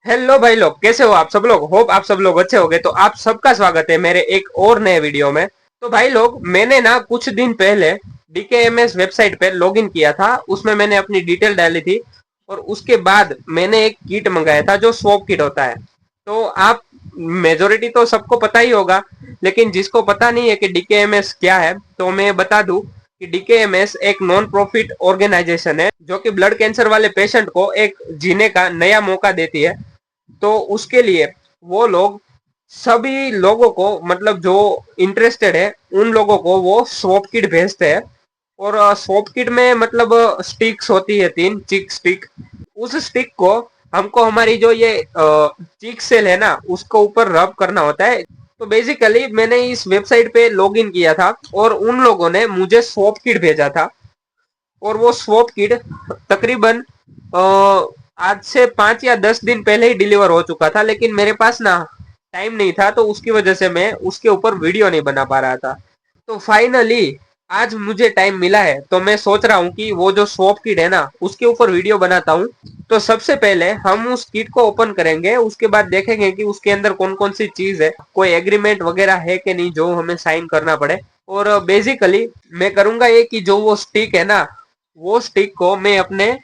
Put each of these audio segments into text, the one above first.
Hello भाई लोग, कैसे हो आप सब लोग। होप आप सब लोग अच्छे होंगे। तो आप सबका स्वागत है मेरे एक और नए वीडियो में। तो भाई लोग, मैंने ना कुछ दिन पहले डीकेएमएस वेबसाइट पे लॉगिन किया था। उसमें मैंने अपनी डिटेल डाली थी और उसके बाद मैंने एक किट मंगाया था जो स्वॉप किट होता है। तो आप मेजोरिटी तो सबको पता ही होगा, लेकिन जिसको पता नहीं है कि डीकेएमएस क्या है, तो मैं बता दूं कि डीकेएमएस एक नॉन प्रॉफिट ऑर्गेनाइजेशन है जो कि ब्लड कैंसर वाले पेशेंट को एक जीने का नया मौका देती है। तो उसके लिए वो लोग सभी लोगों को, मतलब जो इंटरेस्टेड है उन लोगों को वो स्वॉप किट भेजते हैं। और स्वॉप किट में मतलब स्टिक्स होती है, 3 चिक स्टिक। उस स्टिक को हमको हमारी जो ये चिक सेल है ना, उसको ऊपर रब करना होता है। तो बेसिकली मैंने इस वेबसाइट पे लॉगिन किया था और उन लोगों ने मुझे स्वॉप किट भेजा था। और वो स्वॉप किट तकरीबन आज से 5 या 10 दिन पहले ही डिलीवर हो चुका था, लेकिन मेरे पास ना टाइम नहीं था, तो उसकी वजह से मैं उसके ऊपर वीडियो नहीं बना पा रहा था। तो फाइनली आज मुझे टाइम मिला है, तो मैं सोच रहा हूँ कि वो जो स्वॉप किट है ना, उसके ऊपर वीडियो बनाता हूँ। तो सबसे पहले हम उस किट को ओपन करेंगे, उसके बाद देखेंगे कि उसके अंदर कौन कौन सी चीज है, कोई एग्रीमेंट वगैरह है कि नहीं जो हमें साइन करना पड़े। और बेसिकली मैं करूंगा ये कि जो वो स्टिक है ना, वो स्टिक को मैं अपने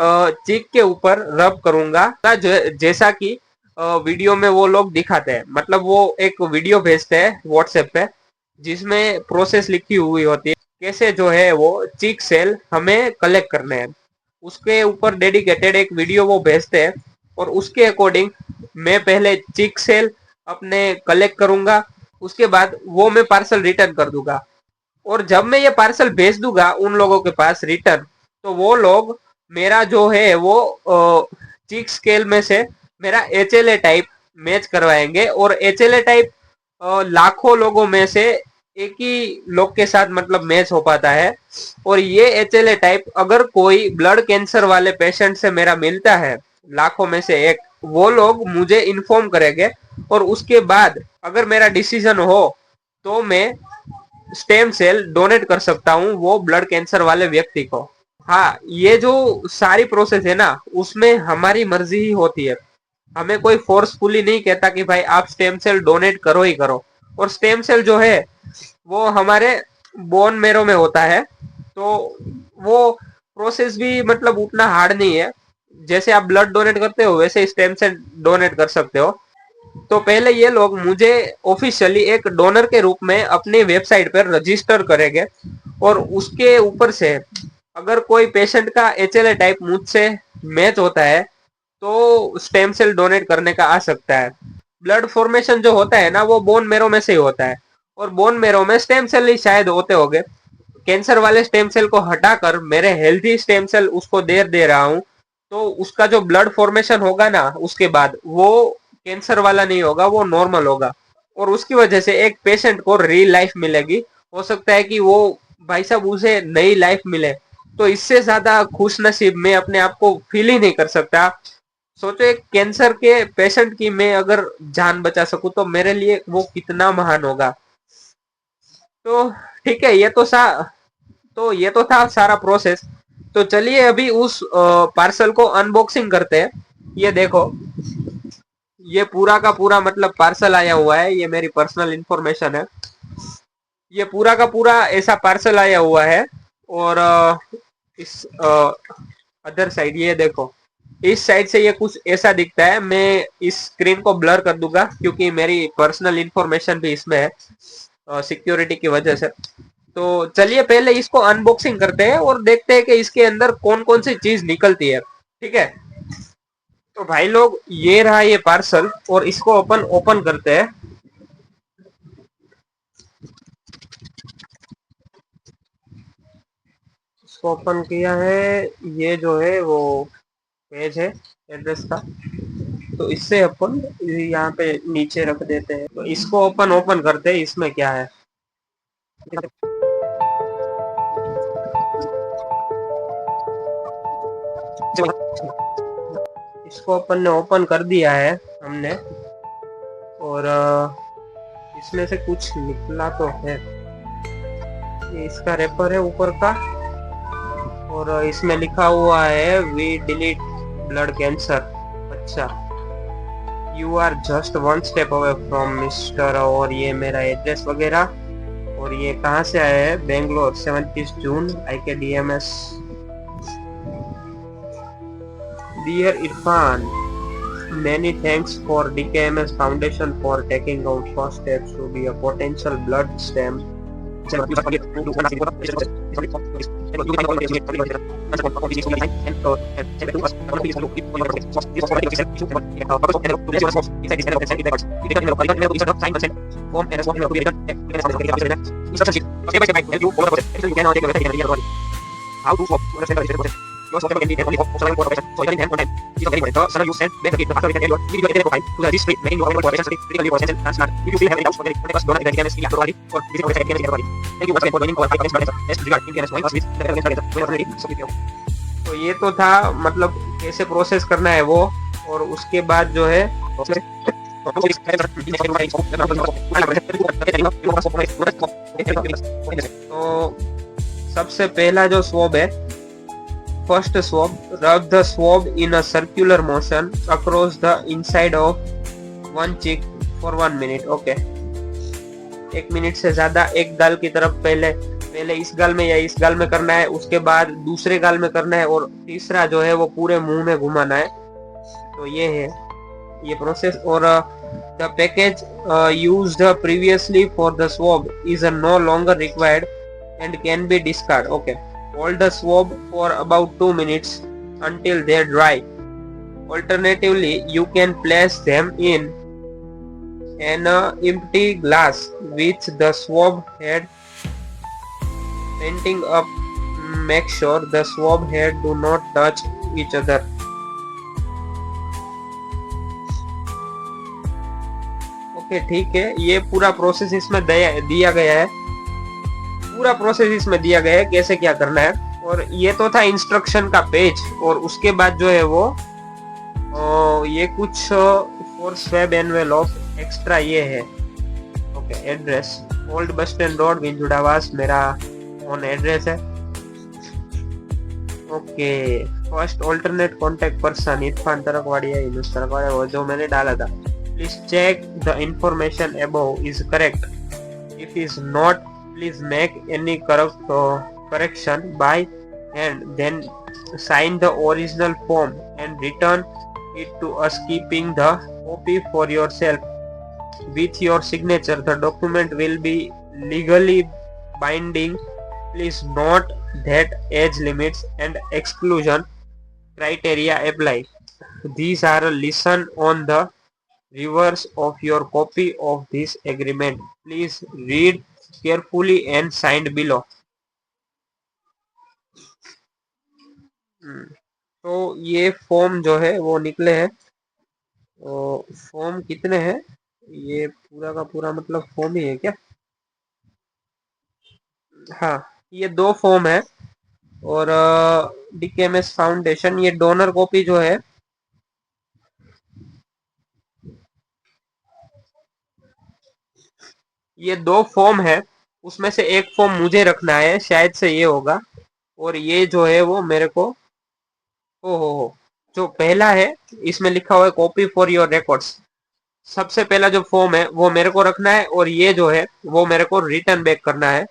चीक के ऊपर रब करूंगा, जैसा कि वीडियो में वो लोग दिखाते हैं। मतलब वो एक वीडियो भेजते हैं व्हाट्सएप पे, जिसमें प्रोसेस लिखी हुई होती है कैसे जो है वो चीक सेल हमें कलेक्ट करने हैं। उसके ऊपर डेडिकेटेड एक वीडियो वो भेजते हैं और उसके अकॉर्डिंग मैं पहले चीक सेल अपने कलेक्ट करूंगा। उसके बाद वो मैं पार्सल रिटर्न कर दूंगा। और जब मैं ये पार्सल भेज दूंगा उन लोगों के पास रिटर्न, तो वो लोग मेरा जो है वो चीक स्केल में से मेरा एचएलए टाइप मैच करवाएंगे। और एचएलए टाइप लाखों लोगों में से एक ही लोग के साथ मतलब मैच हो पाता है। और ये एचएलए टाइप अगर कोई ब्लड कैंसर वाले पेशेंट से मेरा मिलता है, लाखों में से एक, वो लोग मुझे इन्फॉर्म करेंगे। और उसके बाद अगर मेरा डिसीजन हो, तो मैं स्टेम सेल डोनेट कर सकता हूँ वो ब्लड कैंसर वाले व्यक्ति को। हाँ, ये जो सारी प्रोसेस है ना, उसमें हमारी मर्जी ही होती है। हमें कोई फोर्सफुली नहीं कहता कि भाई आप स्टेम सेल डोनेट करो ही करो। और स्टेम सेल जो है वो हमारे बोन मेरो में होता है। तो वो प्रोसेस भी मतलब उतना हार्ड नहीं है। जैसे आप ब्लड डोनेट करते हो वैसे स्टेम सेल डोनेट कर सकते हो। तो पहले ये लोग मुझे ऑफिशियली एक डोनर के रूप में अपनी वेबसाइट पर रजिस्टर करेंगे। और उसके ऊपर से अगर कोई पेशेंट का एचएलए टाइप मुझसे मैच होता है, तो स्टेम सेल डोनेट करने का आ सकता है। ब्लड फॉर्मेशन जो होता है ना, वो बोन मेरो में से ही होता है। और बोन मेरो में स्टेम सेल ही शायद होते होंगे। कैंसर वाले स्टेम सेल को हटाकर मेरे हेल्थी स्टेम सेल उसको दे रहा हूँ। तो उसका जो ब्लड फॉर्मेशन होगा ना, उसके बाद वो कैंसर वाला नहीं होगा, वो नॉर्मल होगा। और उसकी वजह से एक पेशेंट को रियल लाइफ मिलेगी। हो सकता है कि वो भाई साहब उसे नई लाइफ मिले। तो इससे ज्यादा खुश नसीब मैं अपने आप को फील ही नहीं कर सकता। सोचो, एक कैंसर के पेशेंट की मैं अगर जान बचा सकूं तो मेरे लिए वो कितना महान होगा। तो ठीक है, ये तो था सारा प्रोसेस। तो चलिए अभी उस पार्सल को अनबॉक्सिंग करते हैं। ये देखो, ये पूरा का पूरा मतलब पार्सल आया हुआ है। ये मेरी पर्सनल इंफॉर्मेशन है। ये पूरा का पूरा ऐसा पार्सल आया हुआ है। और इस अदर साइड ये देखो, इस साइड से ये कुछ ऐसा दिखता है। मैं इस स्क्रीन को ब्लर कर दूंगा क्योंकि मेरी पर्सनल इंफॉर्मेशन भी इसमें है सिक्योरिटी की वजह से। तो चलिए पहले इसको अनबॉक्सिंग करते हैं और देखते हैं कि इसके अंदर कौन कौन सी चीज निकलती है। ठीक है, तो भाई लोग, ये रहा ये पार्सल और इसको अपन ओपन करते हैं। इसको ओपन किया है। ये जो है वो पेज है एड्रेस का। तो इससे अपन यहाँ पे नीचे रख देते हैं। तो इसको ओपन ओपन करते हैं, इसमें क्या है। इसको अपन ने ओपन कर दिया है हमने। और इसमें से कुछ निकला तो है। ये इसका रेपर है ऊपर का। और इसमें लिखा हुआ है वी डिलीट ब्लड कैंसर। अच्छा, you are just one step away from mister, और ये मेरा एड्रेस वगैरह, और ये कहाँ से आया है, Bangalore 27 June IKDMS। Dear Irfan, many thanks for DKMS Foundation for taking out first steps to be a potential blood stem. How to understand the process. Your software can be only for survival for operation. So if you need time, please don't get so you send then the after we can add your video editing profile to the this free making your available for operation critically for essential and smart. If you still have any doubts, contact us donor at DKMS India Authority or visit our website DKMS India Authority. Thank you once again for joining our high comments organizer. Best regard DKMS join us with the organizer. Join us already. So keep तो ये तो था मतलब कैसे process करना है वो, और उसके बाद जो है तो सबसे पहला जो स्वॉब है, first swab, rub the swab in a circular motion across the inside of one cheek for 1 minute. Okay, 1 minute से ज्यादा एक गाल की तरफ पहले इस गाल में या इस गाल में करना है, उसके बाद दूसरे गाल में करना है, और तीसरा जो है वो पूरे मुंह में घुमाना है। तो ये है ये प्रोसेस। और the package used previously for the swab is no longer required and can be discarded. Okay, hold the swab for about 2 minutes until they dry. Alternatively, you can place them in an empty glass with the swab head pointing up. Make sure the swab head do not touch each other. Okay, ठीक है, ये पूरा process इसमें दिया गया है, पूरा process इसमें दिया गया है कैसे क्या करना है। और ये तो था इंस्ट्रक्शन का पेज, और उसके बाद जो है वो ये कुछ फॉर स्वैब एनवेलप एक्स्ट्रा ये है। Okay, address old bus stand road विंजुड़ावास मेरा ऑन एड्रेस है। Okay, first alternate contact person Irfan Tarakwadiya, Inus Tarakwadiya, वो जो मैंने डाला था। Please check the information above is correct, if is not please make any correction by hand, then sign the original form and return it to us, keeping the copy for yourself with your signature. The document will be legally binding. Please note that age limits and exclusion criteria apply. These are listed on the reverse of your copy of this agreement. Please read carefully and signed below. तो ये form जो है वो निकले हैं। तो form कितने हैं, ये पूरा का पूरा मतलब फॉर्म ही है क्या? हाँ, ये 2 फॉर्म है। और DKMS फाउंडेशन, ये डोनर कॉपी जो है ये 2 फॉर्म है, उसमें से एक फॉर्म मुझे रखना है, शायद से ये होगा। और ये जो है वो मेरे को हो जो पहला है इसमें लिखा हुआ है कॉपी फॉर योर रिकॉर्ड्स, सबसे पहला जो फॉर्म है वो मेरे को रखना है, और ये जो है वो मेरे को रिटर्न बैक करना है।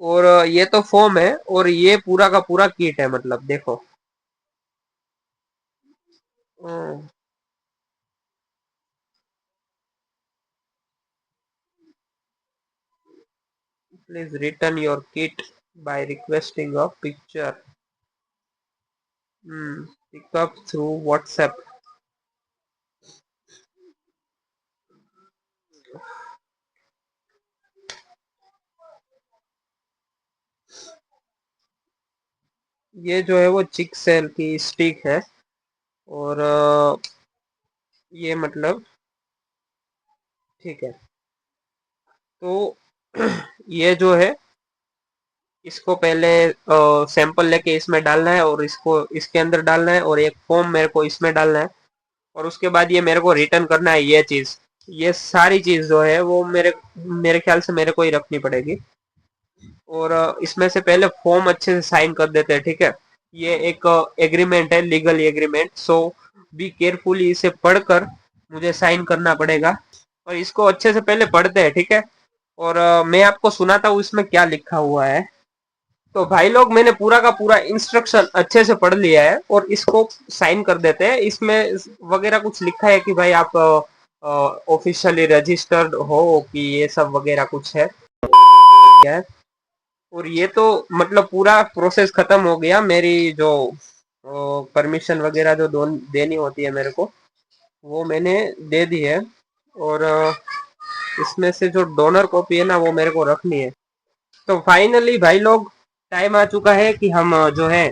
और ये तो फॉर्म है, और ये पूरा का पूरा किट है, मतलब देखो। Please return your kit by requesting a picture, pickup through WhatsApp. ये जो है वो चिक सेल की स्टिक है, और ये मतलब ठीक है। तो ये जो है इसको पहले सैंपल लेके इसमें डालना है, और इसको इसके अंदर डालना है, और एक फॉर्म मेरे को इसमें डालना है, और उसके बाद ये मेरे को रिटर्न करना है। ये चीज, ये सारी चीज जो है वो मेरे ख्याल से मेरे को ही रखनी पड़ेगी। और इसमें से पहले फॉर्म अच्छे से साइन कर देते हैं, ठीक है। ये एक एग्रीमेंट है, legal agreement, so be carefully इसे पढ़कर मुझे साइन करना पड़ेगा। और इसको अच्छे से पहले पढ़ते हैं, ठीक है। और मैं आपको सुनाता हूँ इसमें क्या लिखा हुआ है। तो भाई लोग मैंने पूरा का पूरा इंस्ट्रक्शन अच्छे से पढ़ लिया है और इसको साइन कर देते हैं। इसमें वगैरह कुछ लिखा है कि भाई आप ऑफिशियली रजिस्टर्ड हो कि ये सब वगैरह कुछ है। और ये तो मतलब पूरा प्रोसेस खत्म हो गया। मेरी जो परमिशन वगैरह जो देनी होती है मेरे को, वो मैंने दे दी है। और इसमें से जो डोनर कॉपी है ना, वो मेरे को रखनी है। तो फाइनली भाई लोग टाइम आ चुका है कि हम जो है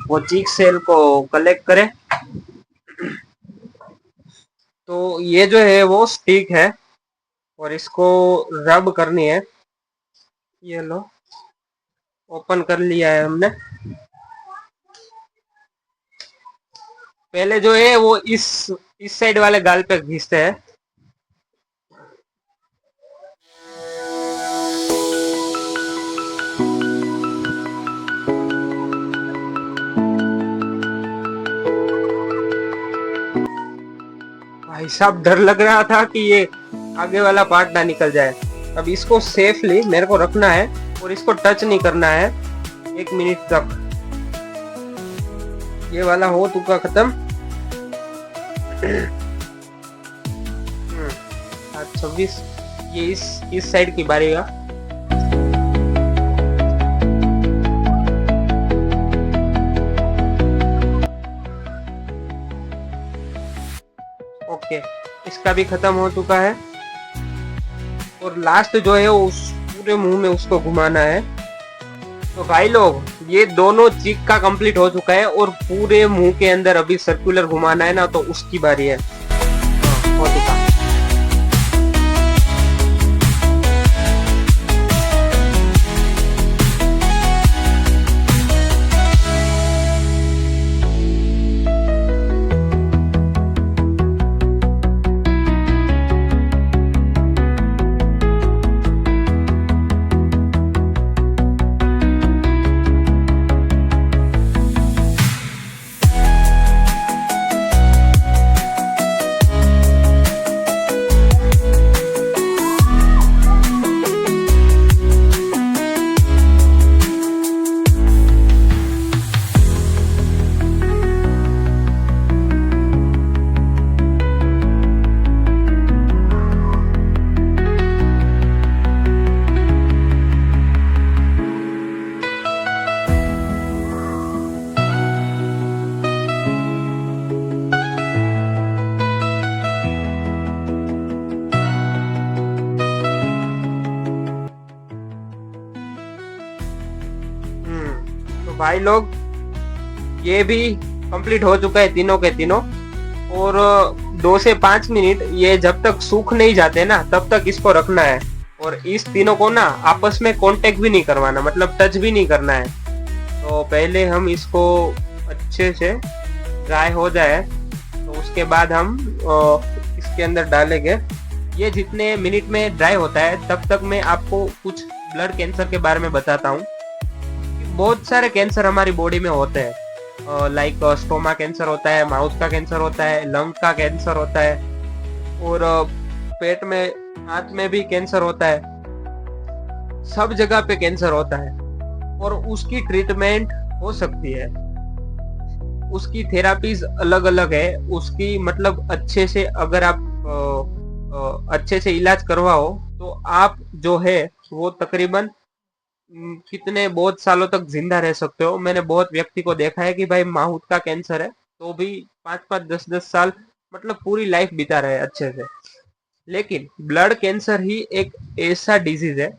वो चीक सेल को कलेक्ट करें। तो ये जो है वो स्टिक है और इसको रब करनी है। ये लो, ओपन कर लिया है हमने। पहले जो है वो इस साइड वाले गाल पे घिसते हैं। भाई साहब डर लग रहा था कि ये आगे वाला पार्ट ना निकल जाए। अब इसको सेफली मेरे को रखना है और इसको टच नहीं करना है 1 मिनट तक। ये वाला हो चुका खत्म। आज 26। ये इस साइड की बारी का। ओके, इसका भी खत्म हो चुका है। और लास्ट जो है उस पूरे मुंह में उसको घुमाना है। तो भाई लोग ये दोनों चीक का कंप्लीट हो चुका है और पूरे मुंह के अंदर अभी सर्कुलर घुमाना है ना, तो उसकी बारी है। हो चुका। तो भाई लोग ये भी कंप्लीट हो चुका है तीनों के तीनों। और 2 से 5 मिनट ये जब तक सूख नहीं जाते ना, तब तक इसको रखना है। और इस तीनों को ना आपस में कांटेक्ट भी नहीं करवाना, मतलब टच भी नहीं करना है। तो पहले हम इसको अच्छे से ड्राई हो जाए तो उसके बाद हम इसके अंदर डालेंगे। ये जितने मिनट में ड्राई होता है तब तक मैं आपको कुछ ब्लड कैंसर के बारे में बताता हूँ। बहुत सारे कैंसर हमारी बॉडी में होते हैं, लाइक स्टोमा कैंसर होता है, माउथ का कैंसर होता है, लंग का कैंसर होता है, और पेट में, हाथ में भी कैंसर होता है। सब जगह पे कैंसर होता है और उसकी ट्रीटमेंट हो सकती है। उसकी थेरापीज अलग अलग है। उसकी मतलब अच्छे से अगर आप अच्छे से इलाज करवाओ तो आप जो है वो तकरीबन कितने बहुत सालों तक जिंदा रह सकते हो। मैंने बहुत व्यक्ति को देखा है कि भाई माउथ का कैंसर है तो भी 5-5 10-10 साल मतलब पूरी लाइफ बिता रहे अच्छे से। लेकिन ब्लड कैंसर ही एक ऐसा डिजीज है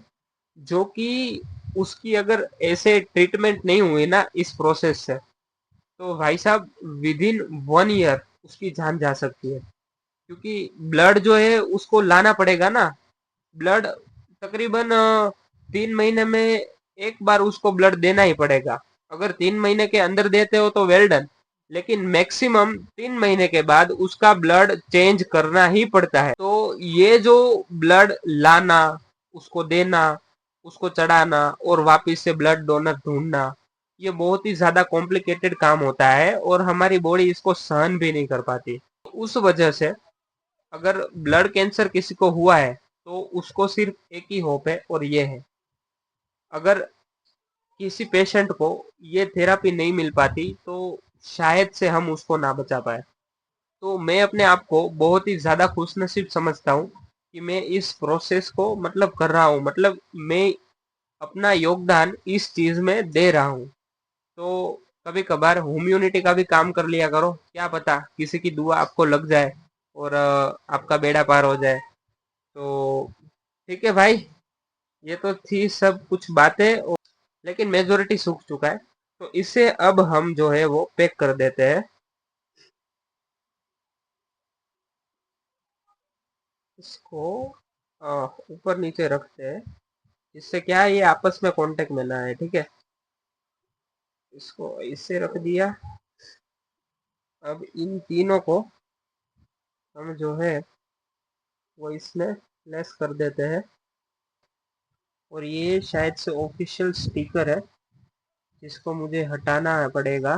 जो कि उसकी अगर ऐसे ट्रीटमेंट नहीं हुई ना इस प्रोसेस से, तो भाई साहब विद इन 1 ईयर उसकी जान जा सकती है। क्योंकि ब्लड जो है उसको लाना पड़ेगा ना। ब्लड तकरीबन 3 महीने में एक बार उसको ब्लड देना ही पड़ेगा। अगर 3 महीने के अंदर देते हो तो वेल डन, लेकिन मैक्सिमम 3 महीने के बाद उसका ब्लड चेंज करना ही पड़ता है। तो ये जो ब्लड लाना, उसको देना, उसको चढ़ाना और वापिस से ब्लड डोनर ढूंढना, ये बहुत ही ज्यादा कॉम्प्लिकेटेड काम होता है और हमारी बॉडी इसको सहन भी नहीं कर पाती। उस वजह से अगर ब्लड कैंसर किसी को हुआ है तो उसको सिर्फ एक ही होप है और ये है, अगर किसी पेशेंट को ये थेरापी नहीं मिल पाती तो शायद से हम उसको ना बचा पाए। तो मैं अपने आप को बहुत ही ज्यादा खुशनसीब समझता हूँ कि मैं इस प्रोसेस को मतलब कर रहा हूँ, मतलब मैं अपना योगदान इस चीज में दे रहा हूँ। तो कभी कभार इम्यूनिटी का भी काम कर लिया करो, क्या पता किसी की दुआ आपको लग जाए और आपका बेड़ा पार हो जाए। तो ठीक है भाई, ये तो थी सब कुछ बातें लेकिन मेजोरिटी सूख चुका है। तो इसे अब हम जो है वो पैक कर देते हैं। इसको ऊपर नीचे रखते हैं, इससे क्या है ये आपस में कांटेक्ट में ना है, ठीक है। इसको इससे रख दिया। अब इन तीनों को हम जो है वो इसमें लेस कर देते हैं। और ये शायद से ऑफिशियल स्टिकर है जिसको मुझे हटाना पड़ेगा।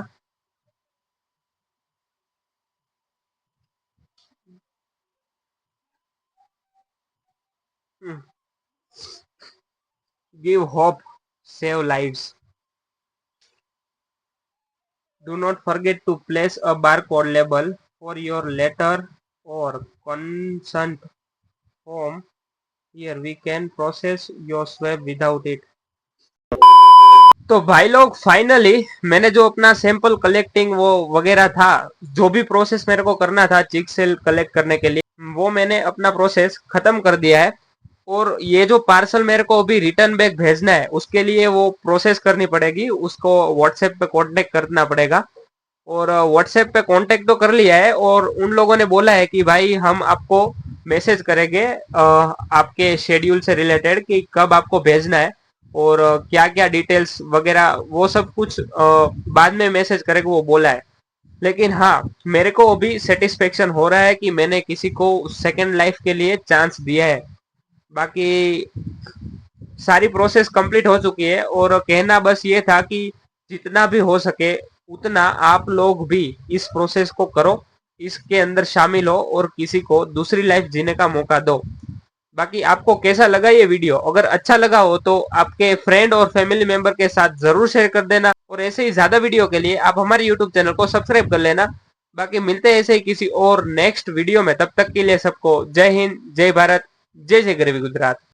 Give hope, save lives. Do not forget to place a barcode label for your letter or consent form. Here we can process your swab without it. तो भाई लोग फाइनली मैंने जो अपना सैंपल कलेक्टिंग वो वगैरह था, जो भी प्रोसेस मेरे को करना था चिक सेल कलेक्ट करने के लिए, वो मैंने अपना प्रोसेस खत्म कर दिया है। और ये जो पार्सल मेरे को अभी रिटर्न बैक भेजना है उसके लिए वो प्रोसेस करनी पड़ेगी, उसको व्हाट्सएप पे कांटेक्ट करना पड़ेगा। और व्हाट्सएप पे कांटेक्ट तो कर लिया है और उन लोगों ने बोला है कि भाई हम आपको मैसेज करेंगे आपके शेड्यूल से रिलेटेड कि कब आपको भेजना है और क्या क्या डिटेल्स वगैरह वो सब कुछ बाद में मैसेज करेंगे, वो बोला है। लेकिन हाँ, मेरे को अभी सेटिस्फेक्शन हो रहा है कि मैंने किसी को सेकेंड लाइफ के लिए चांस दिया है। बाकी सारी प्रोसेस कंप्लीट हो चुकी है और कहना बस ये था कि जितना भी हो सके उतना आप लोग भी इस प्रोसेस को करो, इसके अंदर शामिल हो और किसी को दूसरी लाइफ जीने का मौका दो। बाकी आपको कैसा लगा ये वीडियो? अगर अच्छा लगा हो तो आपके फ्रेंड और फैमिली मेंबर के साथ जरूर शेयर कर देना और ऐसे ही ज्यादा वीडियो के लिए आप हमारे यूट्यूब चैनल को सब्सक्राइब कर लेना। बाकी मिलते हैं ऐसे ही किसी और नेक्स्ट वीडियो में, तब तक के लिए सबको जय हिंद, जय भारत, जय जय गरीबी गुजरात।